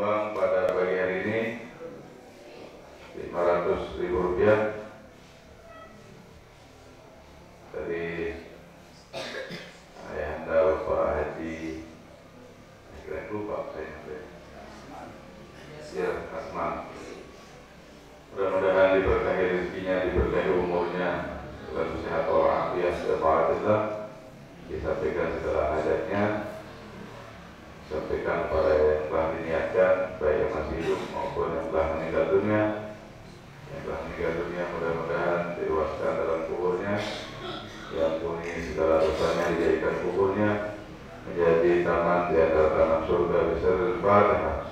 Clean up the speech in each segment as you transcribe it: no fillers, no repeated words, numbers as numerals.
Uang pada pagi hari ini Rp500.000 dari Ayahanda Bapak Haji, kira lupa saya Asman. Mudah-mudahan diberkahi rezekinya, diberkahi umurnya, selalu sehat walafiat, sehat, disampaikan segala hajatnya, sampaikan para yang telah diniatkan, baik yang masih hidup maupun yang telah meninggal dunia. Yang telah meninggal dunia mudah-mudahan diluaskan dalam kuburnya, diampuni segala dosanya, dijadikan kuburnya menjadi taman di antara taman surga. Bismillahirrahmanirrahim.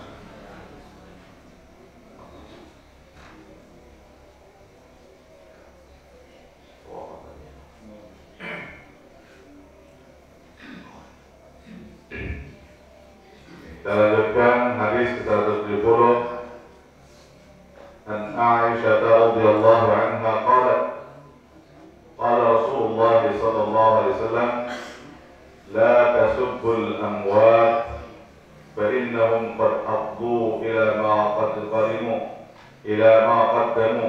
Kita lanjutkan hadis ke-170. An Aisyah radhiyallahu anha qalat qala Rasulullah sallallahu alaihi wasallam la tasubbul amwat fa innahum qad afdu ila ma qaddamu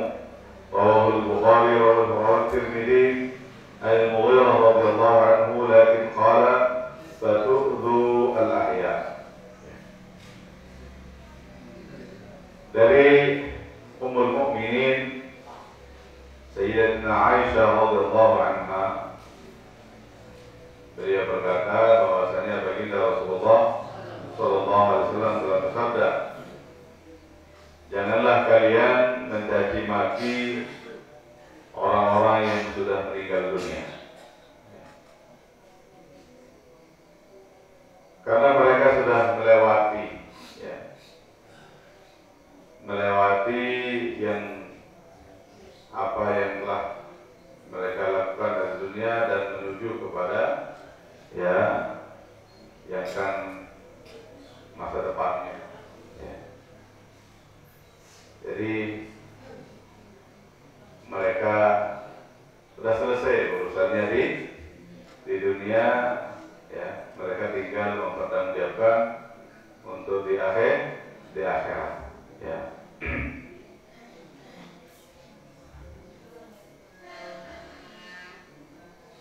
rawahu al-Bukhari wa Tirmidzi. Al-Mughirah radhiyallahu anhu lakin qala fatu'dhu al-ahya. Dari Ummul Mukminin Sayyidatina Aisyah radhiyallahu anha, beliau berkata bahwasanya baginda Rasulullah sallallahu alaihi wasallam telah bersabda, janganlah kalian mencaci maki orang-orang yang sudah meninggal dunia, karena mereka sudah melewati yang apa yang telah mereka lakukan dari dunia dan menuju kepada yang akan masa depannya. Jadi mereka sudah selesai urusannya di dunia, mereka tinggal mempertanggungjawabkan untuk di akhirat.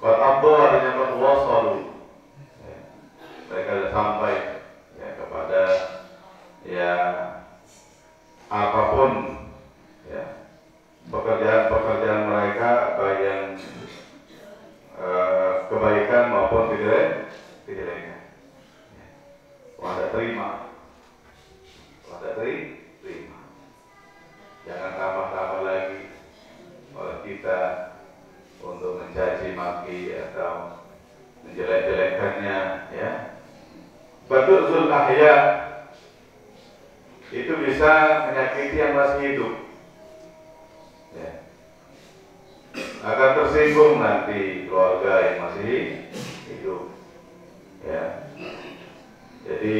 Qad abdu artinya qad wasalu, mereka sudah sampai kepada apapun pekerjaan mereka, baik yang kebaikan maupun kejelekan. Wanda terima. Jangan tambah-tambah lagi oleh kita untuk mencaci maki atau menjelek-jelekannya. Batul ahya itu bisa menyakiti yang masih hidup. Akan tersinggung nanti keluarga yang masih hidup. Jadi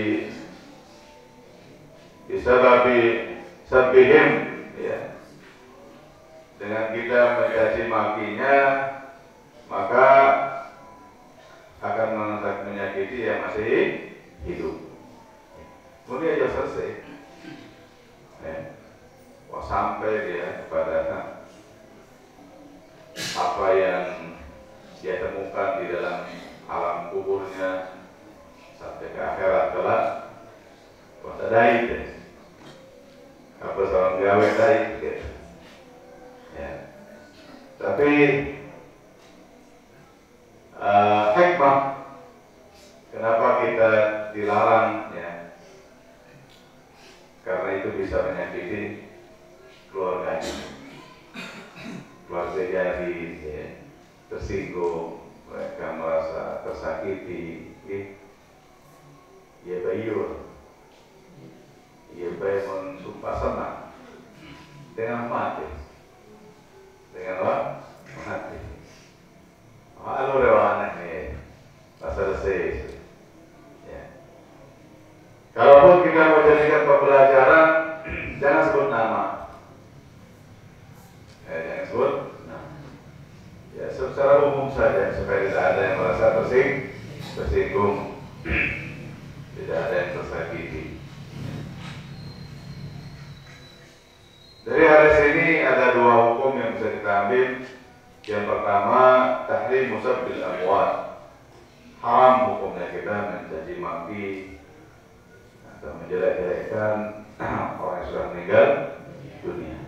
bisa sabihim, dengan kita mencaci makinya, maka akan menyakiti yang masih hidup. Kemudian aja selesai. Sampai dia kepada apa yang dia temukan di dalam alam kuburnya, sampai ke akhirat kelak. Kota daik, apa salam gawe daik, Tapi hikmah kenapa kita dilarang, karena itu bisa menyakiti keluarganya. Keluarga jadi tersinggung, mereka merasa tersakiti. Baik mensumpah senang dengan mati, mati. Halo rewana nih, selesai. Kalaupun kita mau jadikan pembelajaran, jangan sebut nama. Jangan sebut nama. Secara umum saja supaya tidak ada yang merasa tersinggung, tidak ada yang tersakiti. ini ada dua hukum yang bisa kita ambil. Yang pertama, tahrim musabbil amwat. Haram hukumnya kita mencaci maki atau menjelek-jelekkan orang yang sudah meninggal dunia.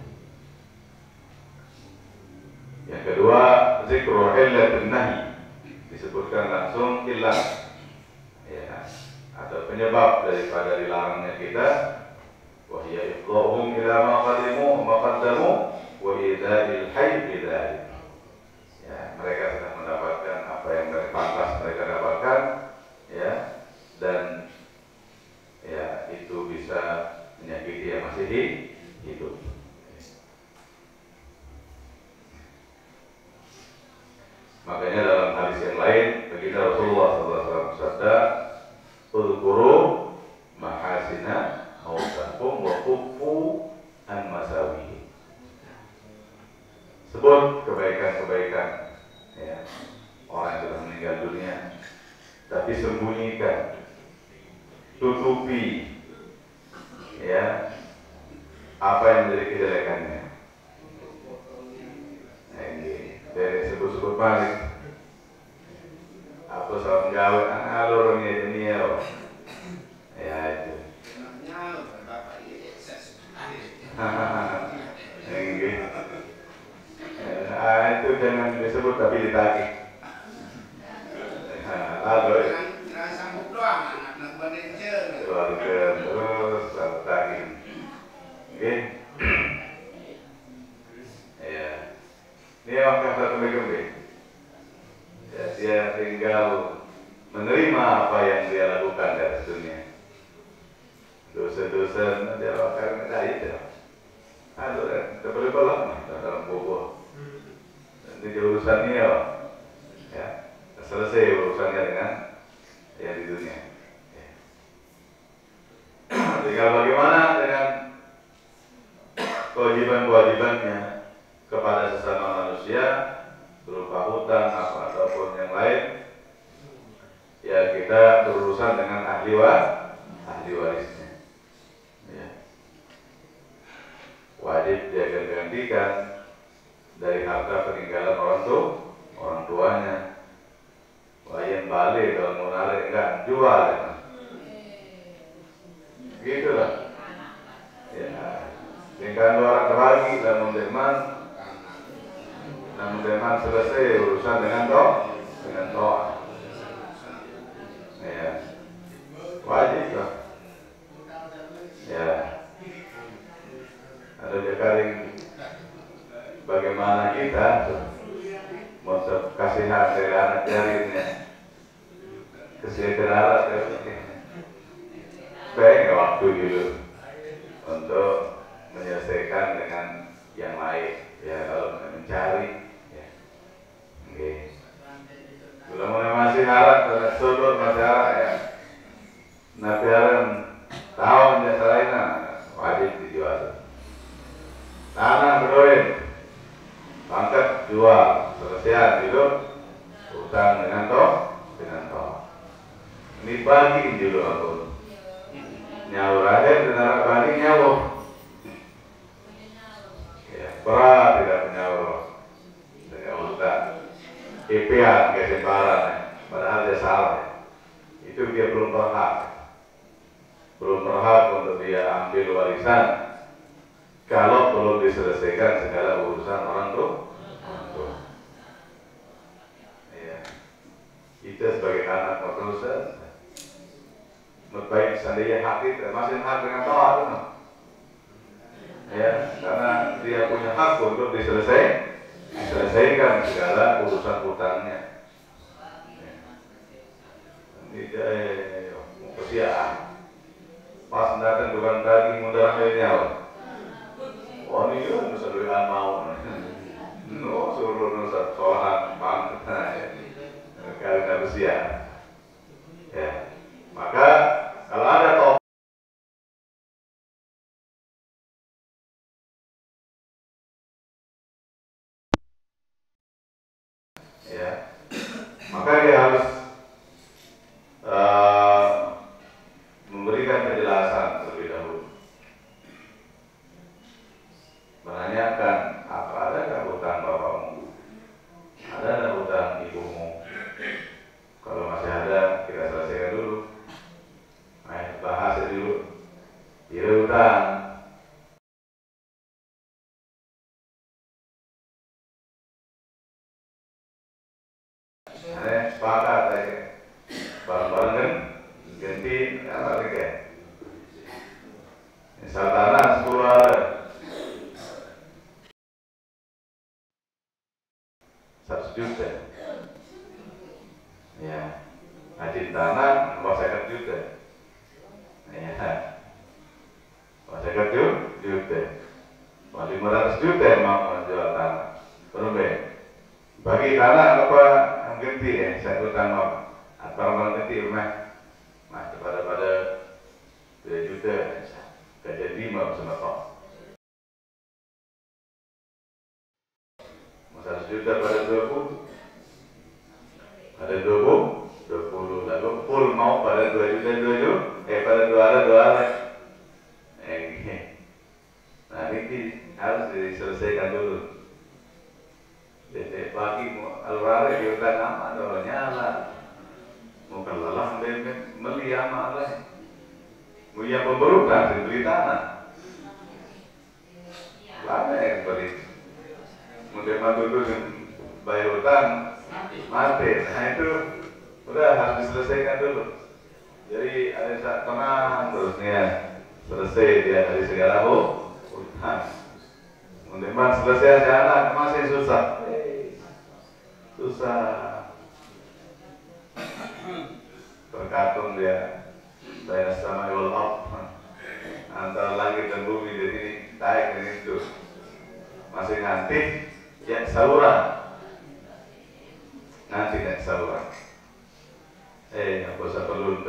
Yang kedua, zikru illatin nahi, disebutkan langsung illah, ya, atau penyebab daripada dilarangnya kita, wa hiya ifdhahum ila ma qaddamu wa idza'il hayy bidzalik. Ya, mereka sudah mendapatkan apa yang pantas mereka dapatkan, ya, dan ya itu bisa menyakiti yang masih hidup. Makanya dalam hadis yang lain, baginda Rasulullah SAW bersabda, "Udhkuru mahasina mautakum wa kuffu an masawihi." Sebut kebaikan-kebaikan, ya, orang yang sudah meninggal dunia, tapi sembunyikan, tutupi, ya, apa yang menjadi kejelekannya. Dari sebut-sebut balik apa soal menjawab alur ini ya, ya itu itu jangan disebut tapi ditagih. Alur terus tagih, oke. Ini waktu satu begini, ya, dia tinggal menerima apa yang dia lakukan dari dunia. Dosa-dosa dia akan menjadi itu. Aduh, kita boleh balap dalam buku. Nanti urusannya, ya, selesai urusannya dengan yang di dunia. Ya. Tinggal bagaimana dengan kewajiban-kewajibannya kepada sesama manusia berupa hutang ataupun yang lain, ya kita berurusan dengan ahli warisnya, ya. Wajib dia gantikan dari harta peninggalan orang tuanya. Wayan balik kalau mau narik enggak jual, ya. Gitulah, ya. Tinggal orang terbagi dan mendeman. Namun memang selesai urusan dengan doa, ya, wajib lah, ya. Ada jakaring bagaimana kita mau kasihan dari anak jarinnya, kesehatan alat, pengen waktu dulu untuk menyelesaikan dengan yang lain, ya, kalau mencari. Bila masih harap pada sudut masyarakat, ya, nanti tahun jasa lainnya wajib dijual. Tanah berdoin, pangkat jual, selesai hidup, utang dengan toh. Ini bagi dulu aku. Nyaur aja benar bagi nyaur. Ya, berat tidak menyaur dengan utang. IPA kesemparan, padahal dia salah. Itu dia belum berhak untuk dia ambil warisan kalau belum diselesaikan segala urusan orang tua. Ya. Kita sebagai anak manusia, baik seandainya hak kita masih hak dengan Tuhan, ya, karena dia punya hak untuk diselesaikan segala urusan hutangnya. Pas datang tukang daging mudah milenial. Wah ini kan nusa duian mau. No suruh nusa solahan banget. Karena besia. Ya. Maka kalau ada ya, maka dia harus memberikan penjelasan terlebih dahulu, menanyakan hutang. Sepakat aja, bareng-bareng kan, ganti apa lagi ya? Misal tanah 10 hari, 100 juta, ya, haji tanah 50 juta, ya, 50 juta, 500 juta mau jual tanah, benar bagi tanah apa yang ganti ya, saya utang apa? Barang-barang ganti rumah, nah pada 2 juta, gak jadi mau sama kok. 100 juta pada 20, pada 20, lalu full mau pada 2 juta, pada 2 hari. Nah ini harus diselesaikan dulu. Jadi pagi mau alwara diutang nama dulu nyala, mau kelelah beli ama lah, mau yang pemberutang dibeli tanah, lama yang beli, mau dia dulu bayar utang mati, nah itu udah harus diselesaikan dulu. Jadi ada saat tenang terusnya selesai dia dari segala utang. Teman selesai jalan masih susah tergantung dia saya sama Allah antara langit dan bumi, jadi naik dan itu masih nanti yang saluran aku perlu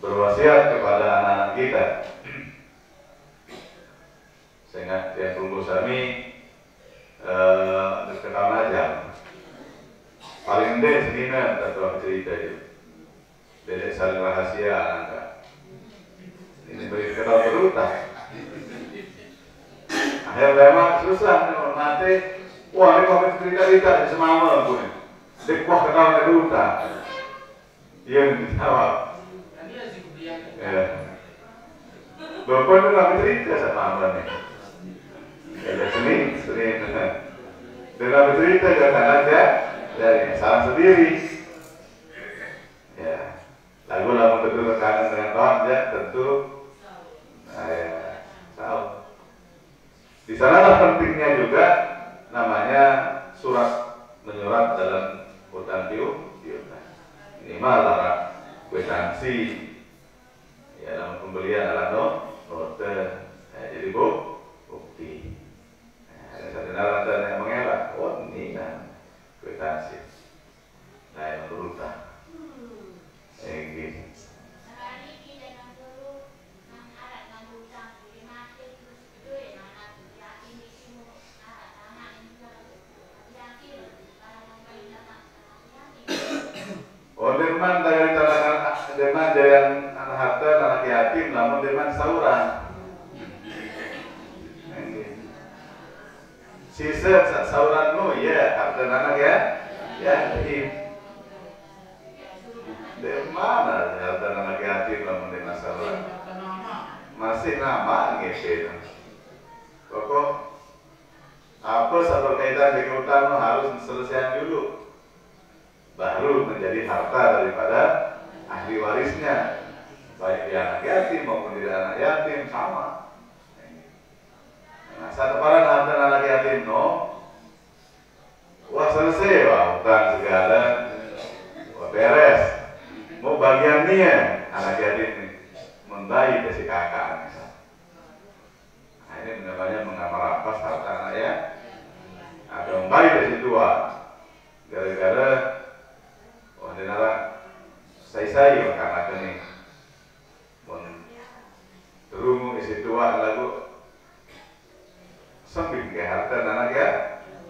berwasiat kepada anak-anak kita. Sehingga yang tunggu kami ketahuan aja paling gede segini tertua cerita itu dedek saling rahasia angka ini beri ketahuan berutang akhirnya memang susah nanti wah ini mau cerita semama gue dek wah ketahuan berutang yang dijawab ya bapak itu nggak cerita sama nih. Ya seni, dengan bercerita jangan aja dari salah sendiri. Ya, lalu tentu rekanan dengan kawan ya tentu, tahu. Di sanalah pentingnya juga namanya surat menyurat dalam utang piutang. Minimal lara kwitansi, ya dalam pembelian adalah note, jadi bukti. Ada yang mengelak, oh ini kan kwitansi, nah yang berutang, gitu. Oh derman dari tanah derman jalan anak harta anak yatim, namun derman sauran. Sisa sauranmu ya harta anak ya yatim. Dari mana harta anak yatim namun derman sauran? Masih nama gitu. Pokok apa satu kaitan dengan utang harus selesaikan dulu, baru menjadi harta daripada ahli warisnya, baik di anak yatim maupun di anak yatim sama. Nah, satu orang harta anak yatim wah selesai wah utang segala, wah beres, mau bagiannya anak yatim ini, membaik dari kakak. Nah, ini namanya mengamarapas harta anak ya, ada membaik dari tua, gara-gara dinara saya karena ini terungu isi tua lagu sembing ke harta anak ya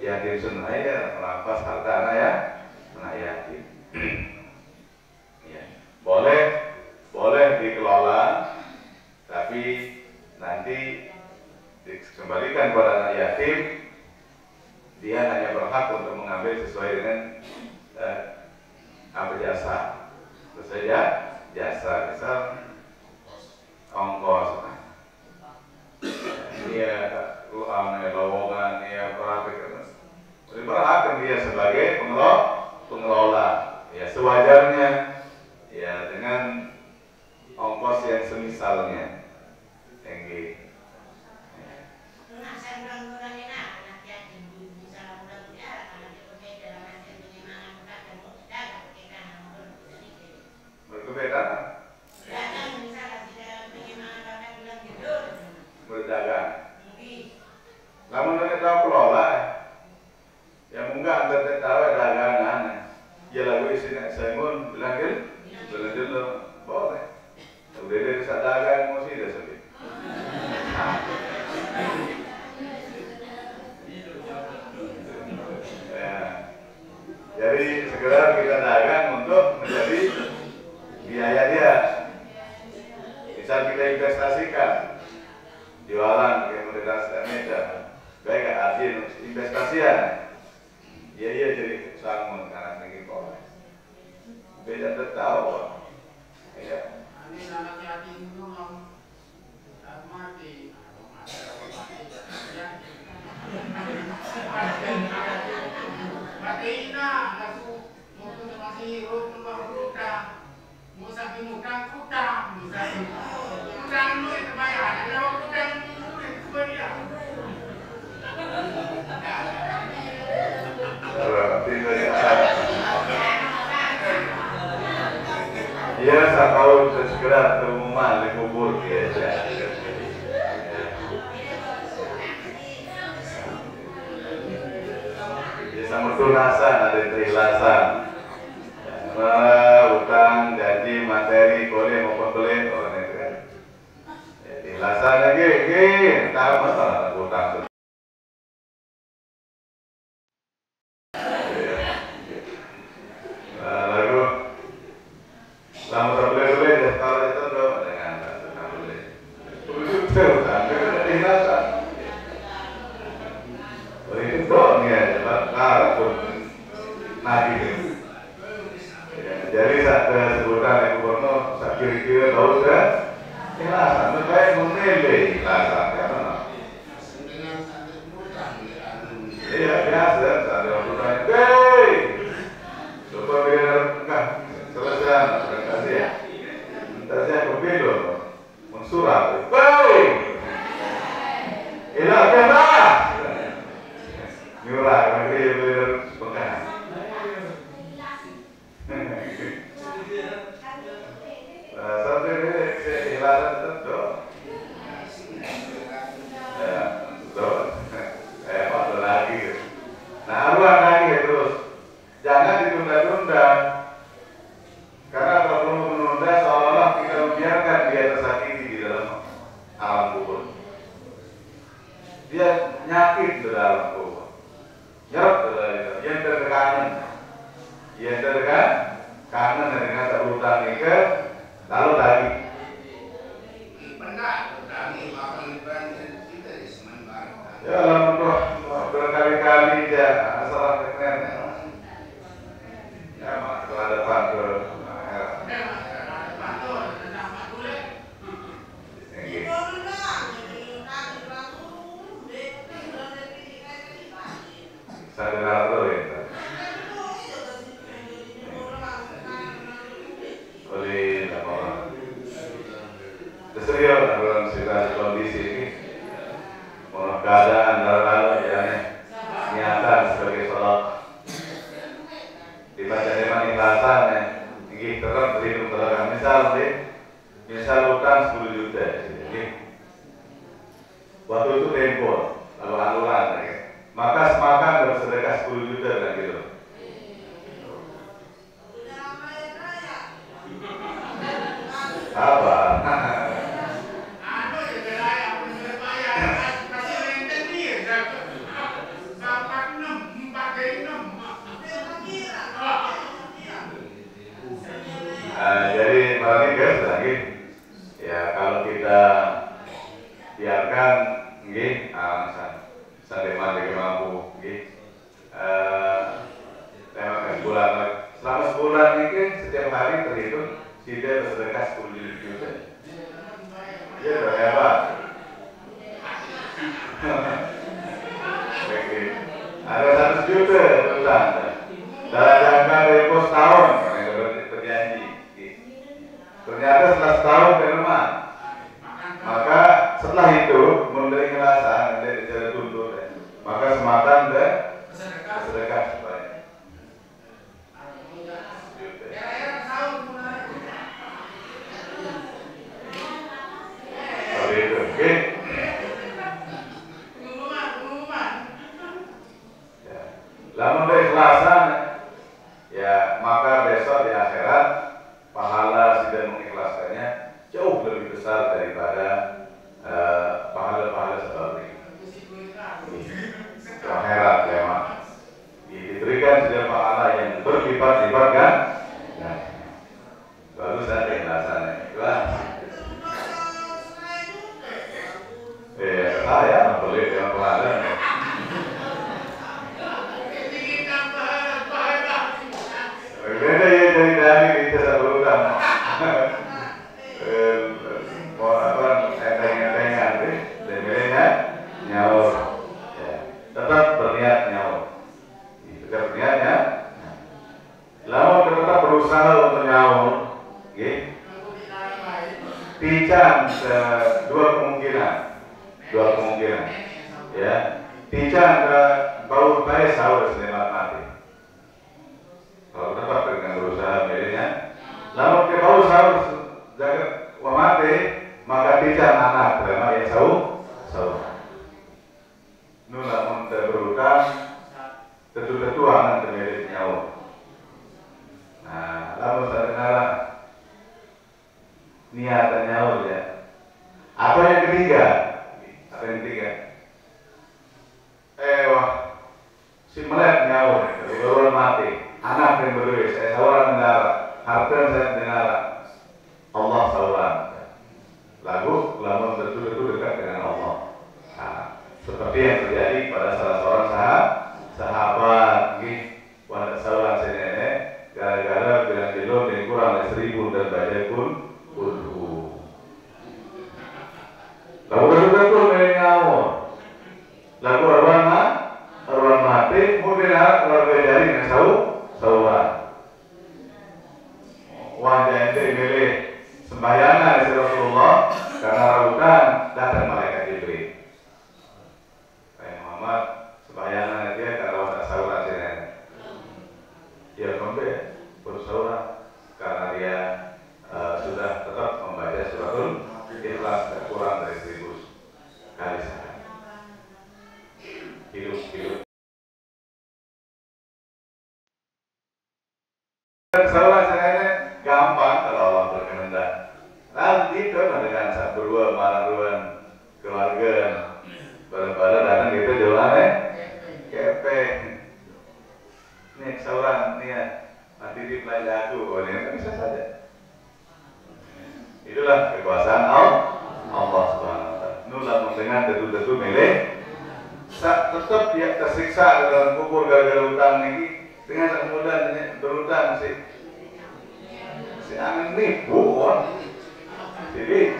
yatim sunai ya merampas harta anak ya anak yatim. Ya. boleh dikelola tapi kos yang semisalnya. Engge. Berbeda. Berdagang. Namun kita tahu kelola. Ya mungkin anda tahu dagangan. Ya lagu isinya sengun bilang gitu, lo boleh. Udah dari dagang mesti dah sebut. Ya. Jadi segera kita dagang untuk menjadi biaya dia. Misal kita investasikan, jualan komoditas meja, baik arti investasian. Iya jadi sangun karena lagi kok. Beda tahu. Ya. Ini anak yatim dulu mati. Mati ina langsung mau masih hirup berhutang. Mau saking hutang utang lu itu bayar. Kalau hutang lu itu bayar. Iya, saya tahu segera pengumuman di kubur ya. Sama tunasan ada terilasan. Utang, janji, materi, boleh maupun boleh, itu kan. Terilasan lagi, tahu masalah utang. Lama boleh deh kalau itu dong dengan boleh. Betul kan? Kita dihilangkan. Itu dong ya, pun nabi. Jadi saat sebutan yang gubernur, saat kira-kira tahu kan? Hilasan, baik memilih hilasan kan? Iya biasa, saat dia bertanya, hei, coba biar enggak selesai. Saya berbeda, mensurat. Baik, ini apa? Nyurah, nanti benar pegang. Sampai ini hilangan tentu. Ya, betul. Waktu lagi. Nah, haruan lagi terus. Jangan ditunda-tunda. Karena kalau menunda seolah-olah kita membiarkan dia tersakiti di dalam alam kubur. Dia nyakit di dalam kubur. Nyerap yang terkangen. Yang terkangen dengan terutang ke lalu lagi. Benar, utangi makan kita di sementara. Ya Allah, berkali-kali dia salah keren. Ya, masalah depan ke sadar ya. Oleh apa? Serius dalam situasi kondisi ini, mau keadaan lalu ya niatan sebagai sholat dibaca dengan ikhlasan ya, tinggi terus berhitung terus. Misal utang 10 juta, waktu itu tempo lalu aluran ya. Maka semakan bersedekah 10 juta dan gitu. Apa? Jadi malam ini guys lagi ya kalau kita biarkan sampai mati mampu selama sebulan ini setiap hari terhitung tidak bersedekah 10 juta aman. Maka setelah itu memberi ngerasa dari cara tuntut, maka sematan ke sedekah supaya. Seperti itu, oke? Ya. Lamun dari ikhlasan, ya maka besok di akhirat pahala sudah mengikhlaskannya jauh lebih besar daripada pahala-pahala seperti akhirat ya mak. Diberikan sudah pahala yang berlipat-lipat kan? Nah, bagus ada ikhlasannya. Saya pelit yang peladan. Beda ya dari kita saluran. Mau apa? Enteng-entengan deh. Demikian nyaur. Ya. Tetap berniat nyaur. Tetap berniatnya. Lalu tetap berusaha untuk nyaur. Okay. Pican dua kemungkinan. Ya. Pican ke bau baik sahur selamat mati. Kalau tetap dengan berusaha milihnya, lalu ke bau sahur jaga mati, maka pican anak terima yang sahur. Namun berutang tentu anak termilik nyawa. Nah, lalu saya niatan nyawa ya. Atau yang ketiga, si melek nyawa, baru mati, anak yang berdua, saya sawaran negara, harta saya negara, Allah sawaran. Lagu, lamun betul-betul dekat dengan Allah. Nah, seperti yang terjadi pada salah seorang sahabat, pada sahabat sini, gara-gara bilang kilo dan kurang dari 1000 dan baca pun kudu. Lalu betul-betul menyawa. Lagu arwah mati, mungkin keluarga jari dengan sahabat. Wajah ente milih sembahyangnya dari Rasulullah karena ragukan datang malaikat Jibril. Muhammad sembahyangnya dia karena wadah sahabat sini. Dia kompe bersahabat karena dia sudah tetap membaca suratul Ikhlas kurang dari 1000 kali sehari. Hidup. Sahabat sini gampang kalau Allah berkehendak. Nanti itu dengan satu dua mararuan keluarga pada datang gitu jalan kepe nih seorang nih ya nanti di pelajari aku ini bisa saja. Itulah kekuasaan Allah Subhanahu wa taala. Nulah dengan tentu milik tetap dia tersiksa dalam kubur gara-gara utang ini dengan kemudian berutang si angin nipu jadi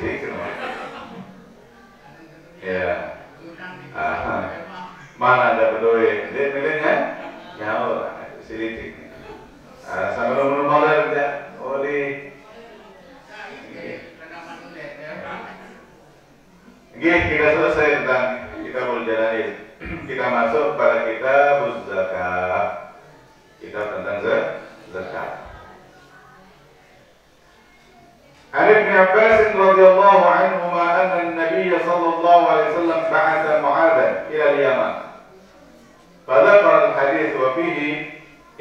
ya mana ada berdoa dia milihnya nyawa silitik sambil menunggu modal dia kita selesai tentang kita berjalanin kita masuk pada kitab zakat tentang zakat. عن ابن عباس رضي الله عنهما أن النبي صلى الله عليه وسلم بعث معاذا إلى اليمن فذكر الحديث وفيه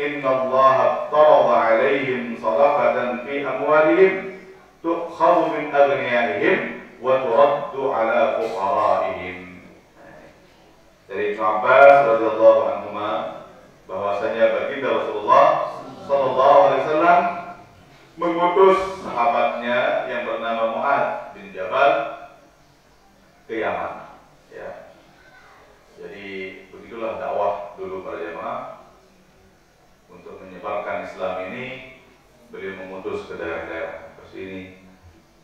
إن الله افترض عليهم صدقة في أموالهم تؤخذ من أغنيائهم وترد على فقرائهم. Dari Ibn Abbas radhiyallahu anhuma bahwasanya baginda Rasulullah sallallahu alaihi wasallam mengutus sahabatnya yang bernama Mu'adz bin Jabal ke Yaman. Ya. Jadi begitulah dakwah dulu para jemaah untuk menyebarkan Islam ini. Beliau mengutus ke daerah-daerah ke sini.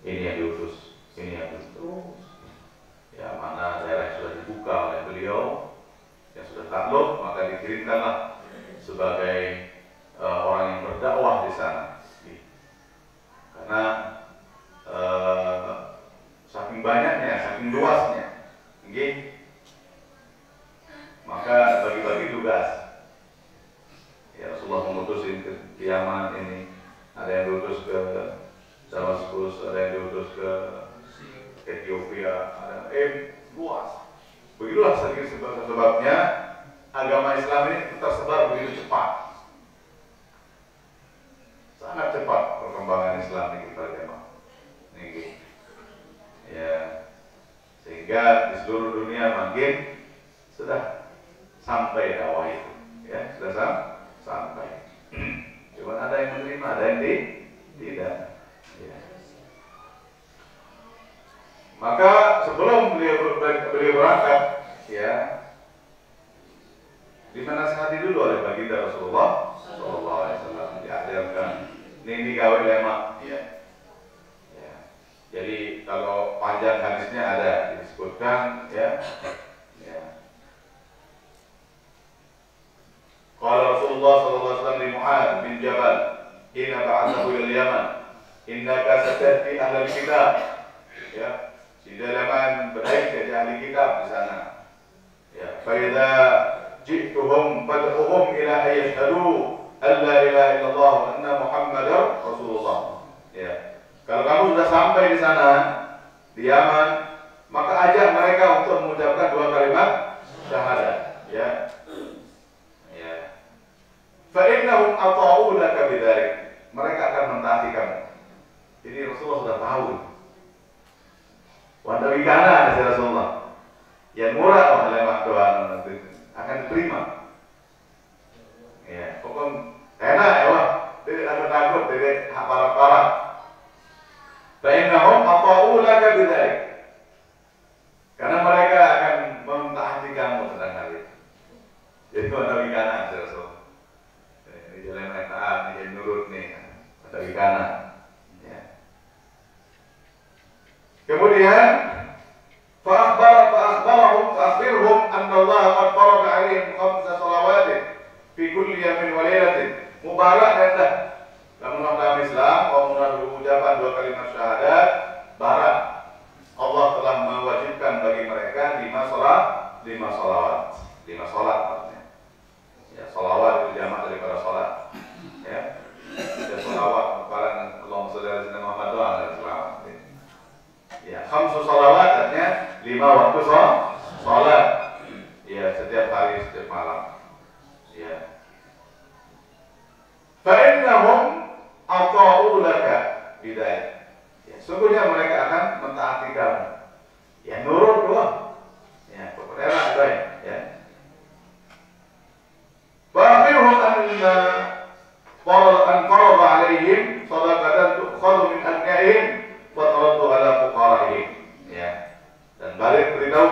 Ini yang diutus, ini yang diutus. Ya, mana daerah yang sudah dibuka oleh beliau, yang sudah takluk, maka dikirimkanlah sebagai orang yang berdakwah di sana. Karena saking banyaknya, saking luasnya. Nggih. Maka bagi-bagi tugas. Ya, Rasulullah mengutusin ke Yaman ini, ada yang diutus ke Damaskus, ada yang diutus ke Ethiopia, ada luas. Begitulah sebabnya agama Islam ini tersebar begitu cepat. Sangat cepat perkembangan Islam di kita jemaah. Ya, sehingga di seluruh dunia makin sudah sampai dakwah itu. Ya, sudah sampai. Cuma ada yang menerima, ada yang tidak. Ya. Maka sebelum beliau berangkat, ya, dinasihati dulu oleh baginda Rasulullah Sallallahu Alaihi Wasallam, diajarkan ini gawe lemak, ya. Ya. Jadi kalau panjang hadisnya ada disebutkan, ya. Ya. Qala Rasulullah sallallahu alaihi wasallam li Mu'adz bin Jabal, "Inna ba'athahu ila Yaman, innaka satati ahli kitab." Ya, di Yaman berbaik dari ahli kitab di sana. Ya, fa idza ji'tuhum fad'uhum ila ayyashhadu an la ilaha illallah wa anna Muhammadar Rasulullah. Ya. Kalau kamu sudah sampai di sana di Yaman, maka ajak mereka untuk mengucapkan dua kalimat syahadat. Ya. Fa'innahum ata'u laka bidzalik. Mereka akan mentaati kamu. Jadi Rasulullah sudah tahu. Wanda wikana dari Rasulullah. Yang murah oleh doa akan diterima. Ya, pokok enak ya Allah. Tidak takut, tidak parah-parah. Fa'innahum ata'u laka bidzalik. Karena mereka akan mentaati kamu tentang hal itu. Jadi wanda wikana dari Rasulullah. Jalan taat, jadi nurut nih, ada di kanan. Ya. Kemudian, fa'akhbirhum anna Allah qad farada 'alaihim 5 shalawatin fi kulli yawmin wa lailatin. Mubarak dah. Namun dalam Islam, kalau mengucapkan dua kalimat syahadat, barak. Allah telah mewajibkan bagi mereka 5 salawat. 5 salat maksudnya. Ya, salawat itu jamak daripada salat. Ya. Dan salawat kepada Allahumma shalli ala sayyidina Muhammad wa ala salawat. Ya, 5 salawat artinya 5 waktu salat. Ya, setiap hari, setiap malam. Ya. Fa innahum ata'u laka bidai. Ya, sungguhnya mereka akan mentaati kamu. Ya, nurut doang. Ya, perkara baik, ya. فأخبرهم أن فرض عليهم صدقة تؤخذ من أغنيائهم وترد على فقرائهم. Ya. Dan beritahu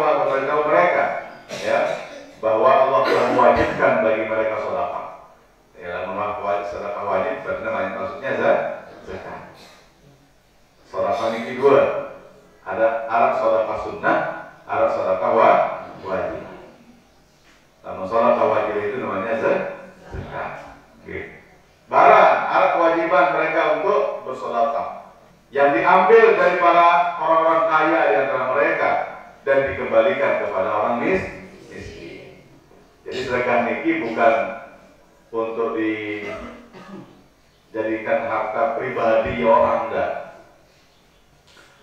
mereka, ya, bahwa Allah telah mewajibkan bagi mereka sedekah. Ya, sedekah wajib berarti maksudnya zakat. Sedekah ini dua. Ada sedekah sunnah, ada sedekah wajib. Namun sedekah wajib itu namanya zakat. Barang ada kewajiban mereka untuk bersedekah yang diambil dari para orang-orang kaya di antara mereka dan dikembalikan kepada orang miskin. Jadi sedekah niki bukan untuk dijadikan harta pribadi orang, enggak.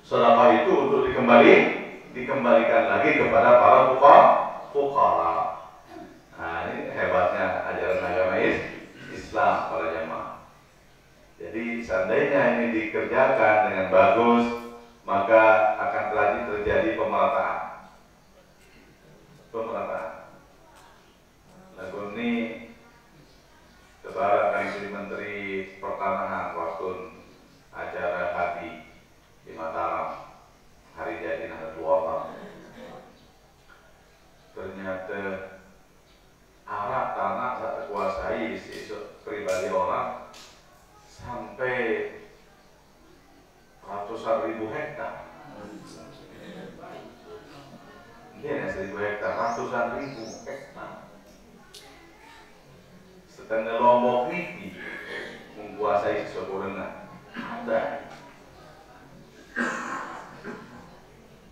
Sedekah itu untuk dikembalikan lagi kepada para fuqara. Nah, ini hebatnya ajaran agama Islam para jemaah. Jadi seandainya ini dikerjakan dengan bagus, maka akan terjadi pemerataan. Lagu ini kebaran dari Menteri Pertanahan waktu acara haji di Mataram, hari jadi Nahdlatul Ulama. Ternyata arah tanah tak terkuasai pribadi orang sampai ratusan ribu hektar. Ini 1.000 hektar, ratusan ribu hektar. Setengah Lombok ini menguasai sesuatu rendah. Ada.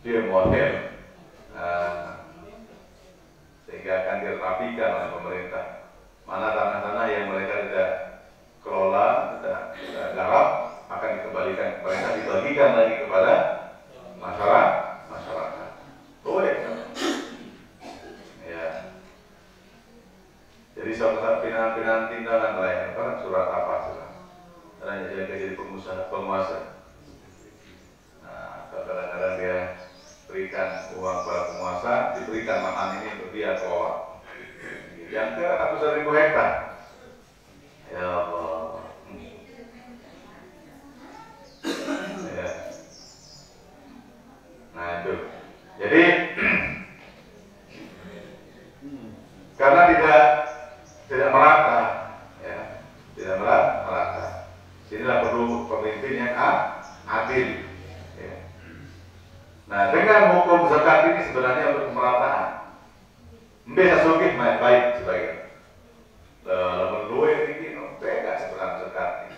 dia model sehingga akan dirapikan oleh pemerintah. Mana tanah-tanah yang mereka tidak kelola, tidak garap, akan dikembalikan ke pemerintah, dibagikan lagi kepada masyarakat. Boleh kan? Ya. Jadi suatu pindahan tindakan lain, kan surat apa surat? Karena jadi penguasa. Nah, kadang-kadang dia berikan uang para penguasa, diberikan lahan ini untuk dia kelola. Yang ke 100.000 hektar. Ya Allah. Ya. Nah itu. Jadi karena tidak merata, ya, tidak merata. Inilah perlu pemimpin yang adil. Ya. Nah, dengan hukum zakat ini sebenarnya untuk pemerataan. Bisa sugih baik sebagai menduit ini, beda sebenarnya zakat ini.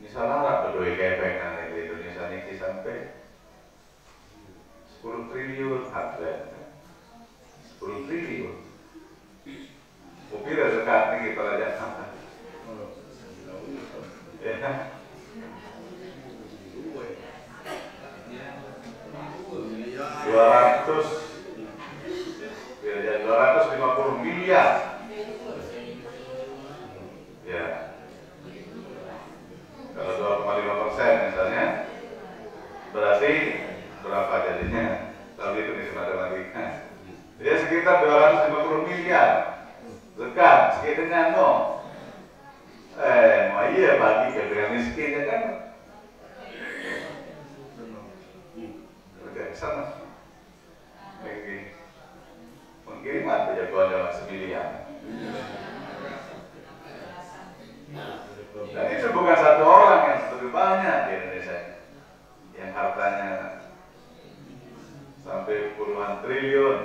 Misalnya berduit kepengan di Indonesia ini sampai 10 triliun harga. 10 triliun. Mungkin ada zakat ini kalau aja sama. Ya. 250 miliar. Ya. Kalau 2,5% misalnya, berarti berapa jadinya? Kalau itu nih matematika. Dia sekitar 250 miliar. Zakat sekitarnya no. Mau iya bagi ke yang miskin ya kan? Udah sana. Pengiriman penjagoan dalam semiliar. Dan itu bukan satu orang, yang lebih banyak di Indonesia yang hartanya sampai puluhan triliun.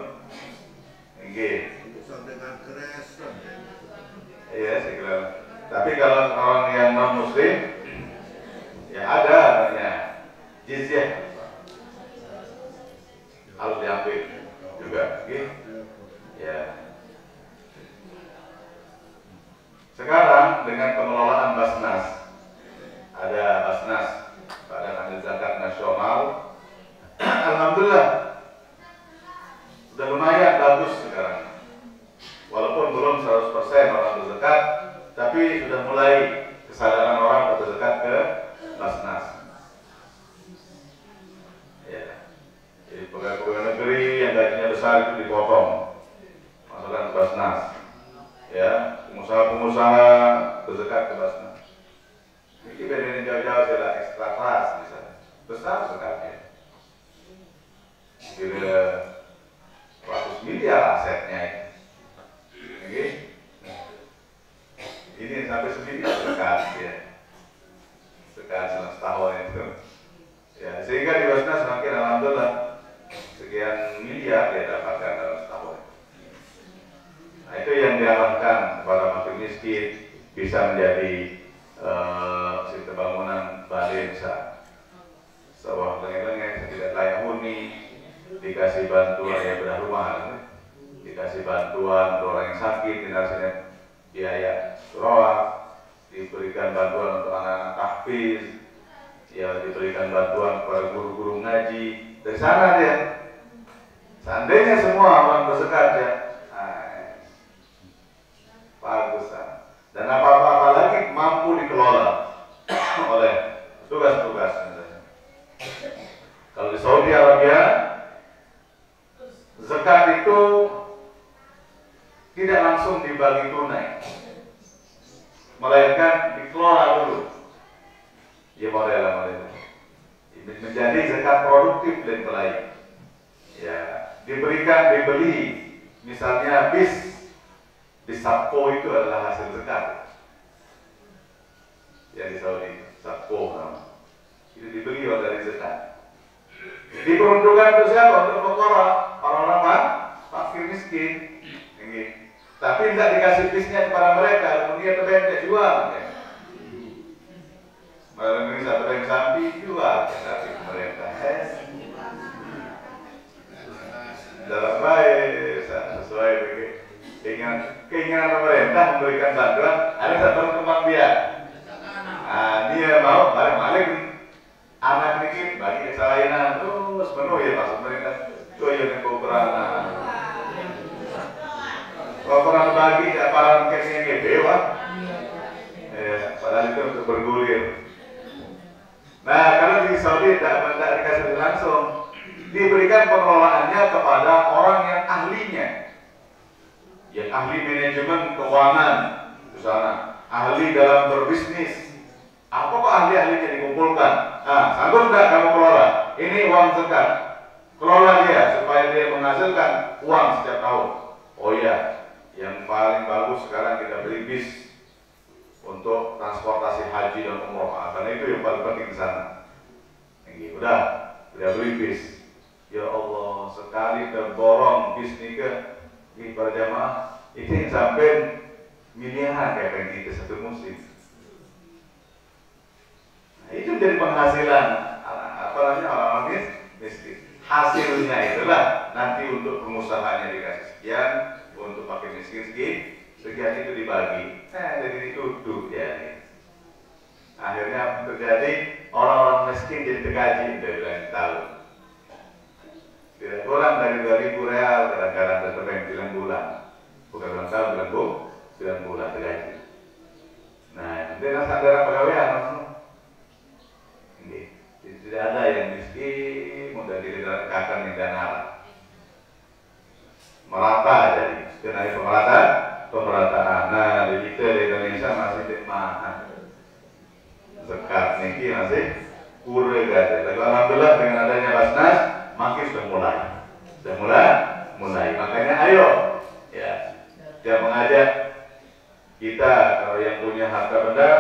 Dengan keras. Iya, saya kira. Tapi kalau orang yang non Muslim, ya ada namanya jizyah, harus diambil juga. Ya. Sekarang dengan pengelolaan Basnas, ada Basnas, Badan Amil Zakat Nasional, alhamdulillah sudah lumayan bagus sekarang. Walaupun belum 100% orang berzakat, tapi sudah mulai kesadaran orang berzakat ke Basnas. Ya. Jadi pegawai negeri yang gajinya besar itu dipotong, masukkan ke Basnas. Ya, pengusaha berzakat ke Basnas. Ini bedanya jauh-jauh adalah ekstra kelas misalnya, besar zakatnya. Kira 100 miliar asetnya ini. Oke. Ini sampai semiliar zakat ya. Zakat selama setahun itu. Ya, sehingga di Basnas semakin alhamdulillah sekian miliar dia dapatkan dalam setahun. Nah, itu yang diarahkan kepada fakir miskin, bisa menjadi sistem bangunan balai desa. Sebuah lengek-lengek tidak layak huni, dikasih bantuan ya bedah rumah, dikasih bantuan untuk orang yang sakit, dikasih biaya rawat, diberikan bantuan untuk anak-anak tahfiz, ya diberikan bantuan kepada guru-guru ngaji. Dari sana dia, seandainya semua orang berzakat ya, bagus. Dan apa-apa lagi mampu dikelola oleh tugas-tugas. Kalau di Saudi Arabia, zakat itu tidak langsung dibagi tunai, melainkan dikelola dulu. Ya model menjadi zakat produktif dan lain. Ya dibeli, misalnya bis Sapko itu adalah hasil zakat. Yang di Saudi, Sapko itu dibeli dari zakat. Diperuntukkan untuk siapa? Untuk pokok orang-orang fakir miskin. Tapi tidak dikasih bisnya kepada mereka, kemudian terbentuk jual. Barang ini satu yang sapi jual, tapi mereka bagi kesalahan terus penuh ya Pak pemerintah tuh yang kekurangan kalau bagi para kesnya gede Pak padahal itu untuk bergulir. Nah kalau di Saudi tidak dikasih langsung diberikan pengelolaannya kepada orang yang ahlinya, yang ahli manajemen keuangan di sana, ahli dalam berbisnis. Apa kok ahli-ahlinya dikumpulkan? Nah, sanggup nggak kamu kelola? Ini uang zakat, kelola dia supaya dia menghasilkan uang setiap tahun. Oh iya, yang paling bagus sekarang kita beli bis untuk transportasi haji dan umroh, karena itu yang paling penting di sana. Ini udah beli bis. Ya Allah, sekali terborong bis nih ke para jamaah, ini sampai miliaran kayak gitu satu musim. Nah, itu jadi penghasilan apa namanya orang-orang miskin. Hasilnya itulah nanti untuk pengusahanya dikasih sekian, untuk pakai miskin sekian itu dibagi. Jadi dituduh ya. Akhirnya terjadi orang-orang miskin jadi tergaji dari tahun. Tidak kurang dari 2.000 real kadang-kadang tersereng 9 bulan. Bukan bulan tahun, bulan bulan tergaji. Nah, itu daerah pegawaian ini tidak ada yang miskin, mudah didekatkan di dana merata jadi. Karena pemerataan. Nah, di kita di Indonesia masih mahal. Zakat niki masih kurang ada. Tapi alhamdulillah dengan adanya Basnas makin sudah mulai. Makanya ayo ya, dia mengajak kita kalau yang punya harta benda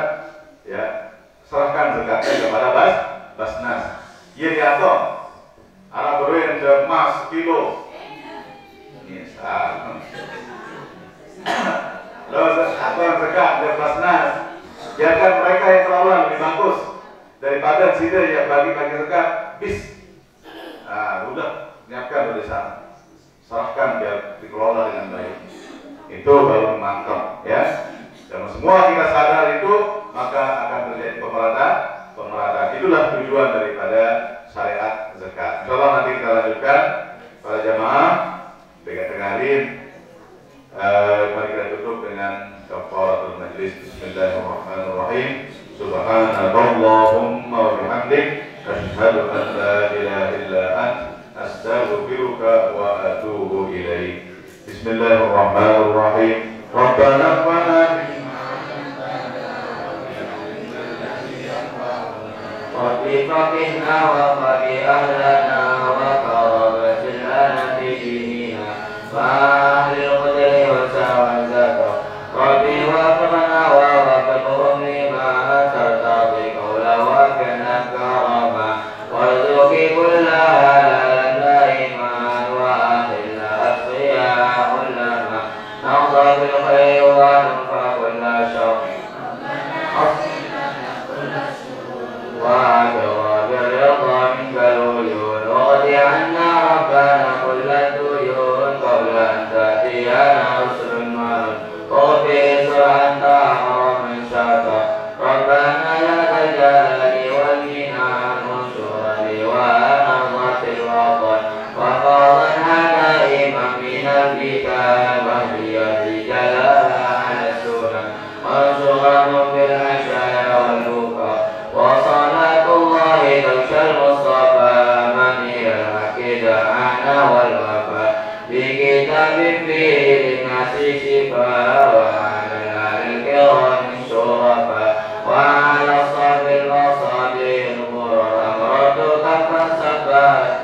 ya serahkan zakatnya kepada Basnas. Iya diatur. Anak beruin emas kilo. Ini sama. Lalu zakat dari Basnas. Biarkan mereka yang kelola lebih bagus daripada sida yang bagi-bagi zakat bis. Nah, udah nyiapkan dari sana, serahkan biar dikelola dengan baik. Itu baru mantap ya. Dan semua kita sadar itu, maka akan terjadi pemerataan. Itulah tujuan daripada syariat zakat. Insyaallah nanti kita lanjutkan para jamaah. Dengarin. Mari kita tutup dengan kafaratul majlis. Bismillahirrahmanirrahim. Subhanakallahumma wa bihamdik asyhadu an la ilaha illa anta astaghfiruka wa atubu ilaik. Bismillahirrahmanirrahim. Rabbana rabbana فقهنا وفقه أهلنا وكرم لنا في ديننا وأهل القدر وسوى الزكاة ربي وفقنا ووفقهم لما ترتضي قولا وكنا كرما وارزق كل هلال دائما وأهلنا أتقياء لنا نرضى بالخير وننفع كل شر وأدرى بالرضا منك العيون واغض عنا ربنا كل الديون قبل أن تأتينا رسل المرض واغفر سرعا طهر من شاطر ربنا لا تجعل والجنان منشورا لواء نظرة الوطن وفاضا دائما من الكتاب واهديا رجالا على السنن وانصرهم بالعشاء والبكاء وصلاة الله تغشى المصطفى من إلى الحق دعانا والوفاء بكتاب فيه للناس شفاء وعلى الآل الكرام الشرفاء وعلى الصحب المصابيح الغرر أمرت كفا سبات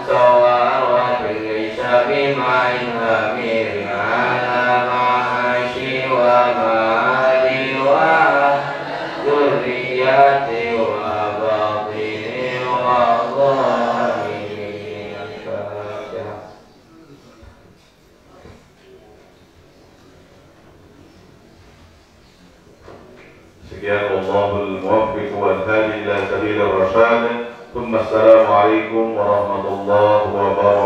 سواء وبالعشاء مع الأمير على معاشي ومالي وذرياتي وباطني وظاهري. الفاتحة. Sekian Allahul muwaffiq wal hadi ila sabil ar-rasyad. Thumma assalamu alaikum warahmatullahi wabarakatuh.